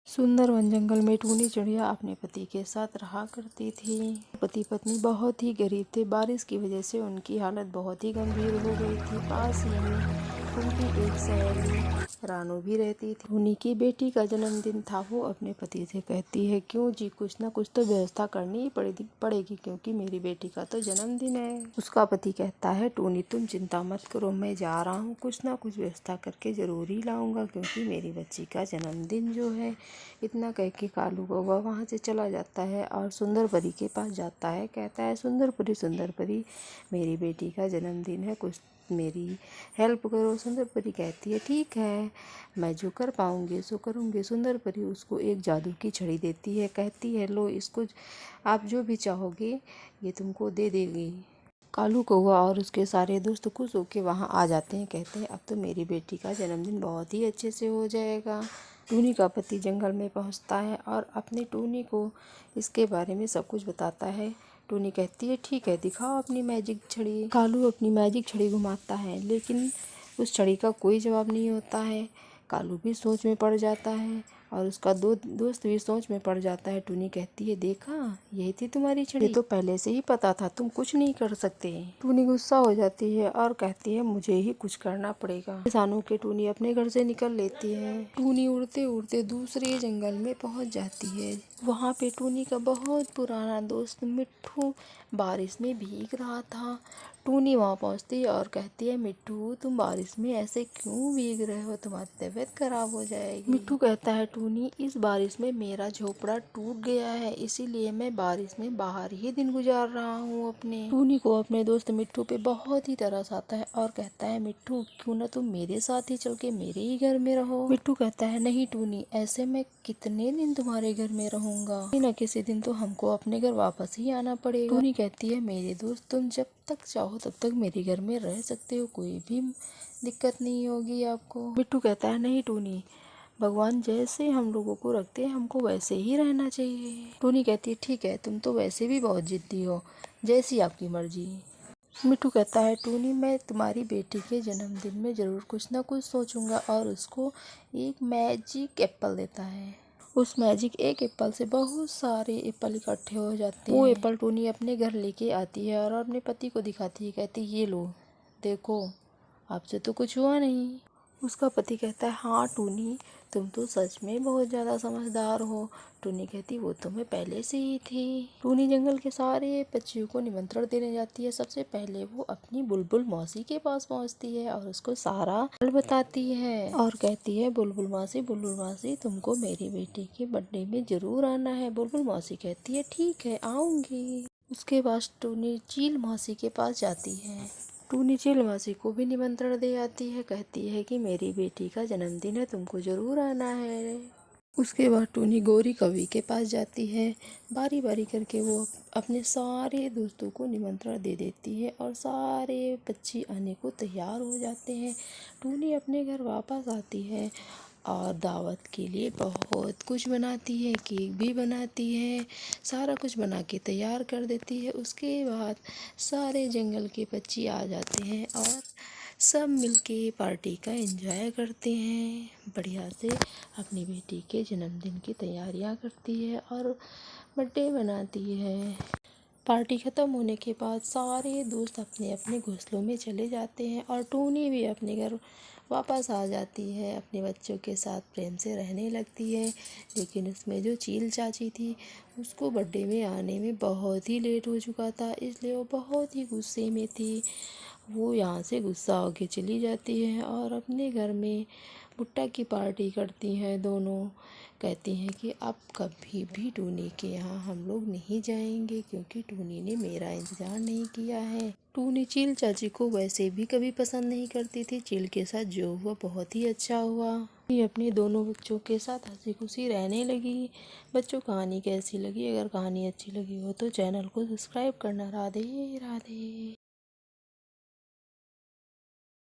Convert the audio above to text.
सुंदर वन जंगल में टूनी चिड़िया अपने पति के साथ रहा करती थी। पति पत्नी बहुत ही गरीब थे। बारिश की वजह से उनकी हालत बहुत ही गंभीर हो गई थी। पास ही में उनकी एक सहेली रानू भी रहती थी। टूनी की बेटी का जन्मदिन था। वो अपने पति से कहती है, क्यों जी, कुछ ना कुछ तो व्यवस्था करनी ही पड़ेगी क्योंकि मेरी बेटी का तो जन्मदिन है। उसका पति कहता है, टूनी तुम चिंता मत करो, मैं जा रहा हूँ, कुछ ना कुछ व्यवस्था करके जरूर ही लाऊंगा क्योंकि मेरी बच्ची का जन्मदिन जो है। इतना कह के कालू कौवा वहाँ से चला जाता है और सुंदर परी के पास जाता है। कहता है, सुंदर परी, मेरी बेटी का जन्मदिन है, कुछ मेरी हेल्प करो। सुंदर परी कहती है, ठीक है, मैं जो कर पाऊंगी सो करूंगी। सुंदर परी उसको एक जादू की छड़ी देती है। कहती है, लो इसको, आप जो भी चाहोगे ये तुमको दे देगी। कालू कौवा और उसके सारे दोस्त खुश होकर वहाँ आ जाते हैं। कहते हैं, अब तो मेरी बेटी का जन्मदिन बहुत ही अच्छे से हो जाएगा। टूनी का पति जंगल में पहुँचता है और अपनी टूनी को इसके बारे में सब कुछ बताता है। टूनी कहती है, ठीक है, दिखाओ अपनी मैजिक छड़ी। कालू अपनी मैजिक छड़ी घुमाता है लेकिन उस छड़ी का कोई जवाब नहीं होता है। कालू भी सोच में पड़ जाता है और उसका दोस्त भी सोच में पड़ जाता है। टूनी कहती है, देखा, यही थी तुम्हारी छड़ी, ये तो पहले से ही पता था, तुम कुछ नहीं कर सकते। टूनी गुस्सा हो जाती है और कहती है, मुझे ही कुछ करना पड़ेगा। किसानों के टूनी अपने घर से निकल लेती है। टूनी उड़ते उड़ते दूसरे जंगल में पहुंच जाती है। वहाँ पे टूनी का बहुत पुराना दोस्त मिट्ठू बारिश में भीग रहा था। टूनी वहाँ पहुँचती है और कहती है, मिट्ठू तुम बारिश में ऐसे क्यों भीग रहे हो, तुम्हारी तबीयत खराब हो जाएगी। मिट्ठू कहता है, टूनी, इस बारिश में मेरा झोपड़ा टूट गया है, इसीलिए मैं बारिश में बाहर ही दिन गुजार रहा हूँ अपने। टूनी को अपने दोस्त मिट्ठू पे बहुत ही तरस आता है और कहता है, मिट्ठू क्यों ना तुम मेरे साथ ही चल के मेरे ही घर में रहो। मिट्ठू कहता है, नहीं टूनी, ऐसे मैं कितने दिन तुम्हारे घर में रहूंगा, किसी न किसी दिन तो हमको अपने घर वापस ही आना पड़ेगा। टूनी कहती है, मेरे दोस्त, तुम जब तक चाहो तब तक मेरे घर में रह सकते हो, कोई भी दिक्कत नहीं होगी आपको। मिट्ठू कहता है, नहीं टूनी, भगवान जैसे हम लोगों को रखते हैं हमको वैसे ही रहना चाहिए। टूनी कहती है, ठीक है, तुम तो वैसे भी बहुत जिद्दी हो, जैसी आपकी मर्जी। मिट्ठू कहता है, टूनी, मैं तुम्हारी बेटी के जन्मदिन में जरूर कुछ ना कुछ सोचूंगा और उसको एक मैजिक एप्पल देता है। उस मैजिक एक एप्पल से बहुत सारे एप्पल इकट्ठे हो जाते हैं। वो एप्पल टूनी अपने घर लेके आती है और अपने पति को दिखाती है। कहती है, ये लो, देखो, आपसे तो कुछ हुआ नहीं। उसका पति कहता है, हाँ टूनी, तुम तो सच में बहुत ज़्यादा समझदार हो। टूनी कहती, वो तो मैं पहले से ही थी। टूनी जंगल के सारे पक्षियों को निमंत्रण देने जाती है। सबसे पहले वो अपनी बुलबुल मौसी के पास पहुंचती है और उसको सारा हाल बताती है और कहती है, बुलबुल मौसी, तुमको मेरी बेटी के बर्थडे में जरूर आना है। बुलबुल मौसी कहती है, ठीक है, आऊंगी। उसके बाद टूनी चील मौसी के पास जाती है। टूनी चील मौसी को भी निमंत्रण दे आती है। कहती है कि मेरी बेटी का जन्मदिन है, तुमको जरूर आना है। उसके बाद टूनी गौरी कवि के पास जाती है। बारी बारी करके वो अपने सारे दोस्तों को निमंत्रण दे देती है और सारे पक्षी आने को तैयार हो जाते हैं। टूनी अपने घर वापस आती है और दावत के लिए बहुत कुछ बनाती है, केक भी बनाती है, सारा कुछ बना के तैयार कर देती है। उसके बाद सारे जंगल के पक्षी आ जाते हैं और सब मिलके पार्टी का एंजॉय करते हैं। बढ़िया से अपनी बेटी के जन्मदिन की तैयारियां करती है और बर्थडे मनाती है। पार्टी ख़त्म होने के बाद सारे दोस्त अपने अपने घोंसलों में चले जाते हैं और टूनी भी अपने घर वापस आ जाती है। अपने बच्चों के साथ प्रेम से रहने लगती है। लेकिन उसमें जो चील चाची थी, उसको बर्थडे में आने में बहुत ही लेट हो चुका था, इसलिए वो बहुत ही गुस्से में थी। वो यहाँ से गुस्सा होके चली जाती है और अपने घर में भुट्टा की पार्टी करती हैं दोनों। कहती हैं कि अब कभी भी टूनी के यहाँ हम लोग नहीं जाएंगे क्योंकि टूनी ने मेरा इंतज़ार नहीं किया है। टूनी चील चाची को वैसे भी कभी पसंद नहीं करती थी। चील के साथ जो हुआ बहुत ही अच्छा हुआ। टूनी अपने दोनों बच्चों के साथ हंसी खुशी रहने लगी। बच्चों, कहानी कैसी लगी? अगर कहानी अच्छी लगी हो तो चैनल को सब्सक्राइब करना। राधे राधे।